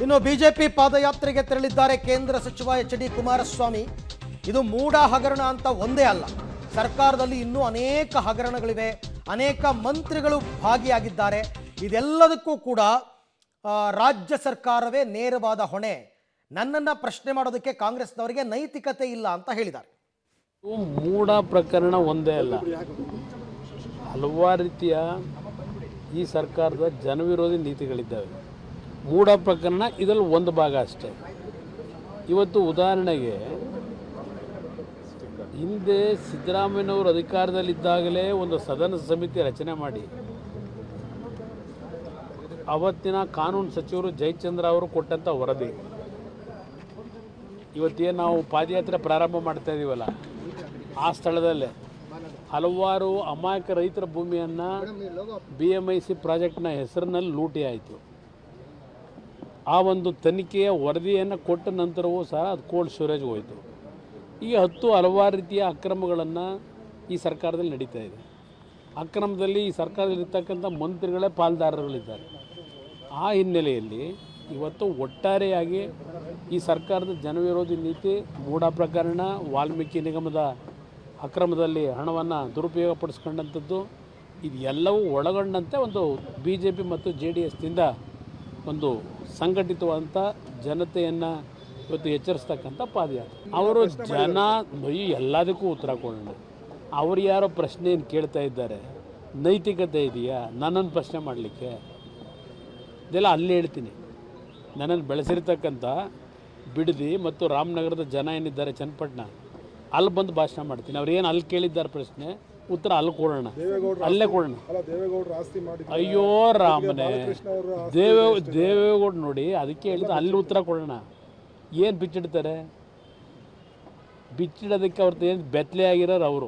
ಇನ್ನು ಬಿಜೆಪಿ ಪಾದಯಾತ್ರೆಗೆ ತೆರಳಿದ್ದಾರೆ ಕೇಂದ್ರ ಸಚಿವ ಎಚ್.ಡಿ. ಕುಮಾರಸ್ವಾಮಿ. ಇದು ಮೂಡ ಹಗರಣ ಅಂತ ಒಂದೇ ಅಲ್ಲ, ಸರ್ಕಾರದಲ್ಲಿ ಇನ್ನೂ ಅನೇಕ ಹಗರಣಗಳಿವೆ, ಅನೇಕ ಮಂತ್ರಿಗಳು ಭಾಗಿಯಾಗಿದ್ದಾರೆ. ಇದೆಲ್ಲದಕ್ಕೂ ಕೂಡ ರಾಜ್ಯ ಸರ್ಕಾರವೇ ನೇರವಾದ ಹೊಣೆ. ನನ್ನನ್ನು ಪ್ರಶ್ನೆ ಮಾಡೋದಕ್ಕೆ ಕಾಂಗ್ರೆಸ್ನವರಿಗೆ ನೈತಿಕತೆ ಇಲ್ಲ ಅಂತ ಹೇಳಿದ್ದಾರೆ. ಮೂಡ ಪ್ರಕರಣ ಒಂದೇ ಅಲ್ಲ, ಹಲವಾರು ರೀತಿಯ ಈ ಸರ್ಕಾರದ ಜನವಿರೋಧಿ ನೀತಿಗಳಿದ್ದಾವೆ. ಮೂಡ ಪ್ರಕರಣ ಇದರಲ್ಲಿ ಒಂದು ಭಾಗ ಅಷ್ಟೇ. ಇವತ್ತು ಉದಾಹರಣೆಗೆ ಹಿಂದೆ ಸಿದ್ದರಾಮಯ್ಯನವರು ಅಧಿಕಾರದಲ್ಲಿದ್ದಾಗಲೇ ಒಂದು ಸದನ ಸಮಿತಿ ರಚನೆ ಮಾಡಿ ಅವತ್ತಿನ ಕಾನೂನು ಸಚಿವರು ಜಯಚಂದ್ರ ಅವರು ಕೊಟ್ಟಂಥ ವರದಿ, ಇವತ್ತೇನು ನಾವು ಪಾದಯಾತ್ರೆ ಪ್ರಾರಂಭ ಮಾಡ್ತಾ ಇದ್ದೀವಲ್ಲ ಆ ಸ್ಥಳದಲ್ಲೇ ಹಲವಾರು ಅಮಾಯಕ ರೈತರ ಭೂಮಿಯನ್ನು BMIC ಪ್ರಾಜೆಕ್ಟ್ನ ಹೆಸರಿನಲ್ಲಿ ಲೂಟಿ ಆಯಿತು. ಆ ಒಂದು ತನಿಖೆಯ ವರದಿಯನ್ನು ಕೊಟ್ಟ ನಂತರವೂ ಸಹ ಅದು ಕೋಲ್ಡ್ ಸ್ಟೋರೇಜ್ಗೆ ಹೋಯಿತು. ಈಗ ಹಲವಾರು ರೀತಿಯ ಅಕ್ರಮಗಳನ್ನು ಈ ಸರ್ಕಾರದಲ್ಲಿ ನಡೀತಾ ಇದೆ. ಅಕ್ರಮದಲ್ಲಿ ಈ ಸರ್ಕಾರದಲ್ಲಿರ್ತಕ್ಕಂಥ ಮಂತ್ರಿಗಳೇ ಪಾಲ್ದಾರರುಗಳಿದ್ದಾರೆ. ಆ ಹಿನ್ನೆಲೆಯಲ್ಲಿ ಇವತ್ತು ಒಟ್ಟಾರೆಯಾಗಿ ಈ ಸರ್ಕಾರದ ಜನವಿರೋಧಿ ನೀತಿ, ಮೂಡ ಪ್ರಕರಣ, ವಾಲ್ಮೀಕಿ ನಿಗಮದ ಅಕ್ರಮದಲ್ಲಿ ಹಣವನ್ನು ದುರುಪಯೋಗಪಡಿಸ್ಕೊಂಡಂಥದ್ದು, ಇದು ಎಲ್ಲವೂ ಒಳಗೊಂಡಂತೆ ಒಂದು BJP ಮತ್ತು JDSನಿಂದ ಒಂದು ಸಂಘಟಿತವಾದಂಥ ಜನತೆಯನ್ನು ಇವತ್ತು ಎಚ್ಚರಿಸ್ತಕ್ಕಂಥ ಪಾದಯಾತ್ರೆ. ಅವರು ಜನ ಎಲ್ಲದಕ್ಕೂ ಉತ್ತರ ಕೊಡೋಣ. ಅವರು ಯಾರೋ ಪ್ರಶ್ನೆಯನ್ನು ಕೇಳ್ತಾ ಇದ್ದಾರೆ, ನೈತಿಕತೆ ಇದೆಯಾ ನನ್ನನ್ನು ಪ್ರಶ್ನೆ ಮಾಡಲಿಕ್ಕೆ? ಇದೆಲ್ಲ ಅಲ್ಲಿ ಹೇಳ್ತೀನಿ. ನನ್ನನ್ನು ಬೆಳೆಸಿರ್ತಕ್ಕಂಥ ಬಿಡದಿ ಮತ್ತು ರಾಮನಗರದ ಜನ ಏನಿದ್ದಾರೆ, ಚನ್ನಪಟ್ಟಣ, ಅಲ್ಲಿ ಬಂದು ಭಾಷಣ ಮಾಡ್ತೀನಿ. ಅವ್ರು ಏನು ಅಲ್ಲಿ ಕೇಳಿದ್ದಾರೆ ಪ್ರಶ್ನೆ, ಉತ್ತರ ಅಲ್ಲಿ ಕೊಡೋಣ, ಅಲ್ಲೇ ಕೊಡೋಣ. ಅಯ್ಯೋ ರಾಮನೇ, ದೇವೇಗೌಡ ನೋಡಿ, ಅದಕ್ಕೆ ಹೇಳಿದ ಅಲ್ಲಿ ಉತ್ತರ ಕೊಡೋಣ. ಏನು ಬಿಚ್ಚಿಡ್ತಾರೆ? ಬಿಚ್ಚಿಡೋದಕ್ಕೆ ಅವ್ರದ್ದು ಏನು ಬೆತ್ತಲೆ ಆಗಿರೋರು ಅವರು.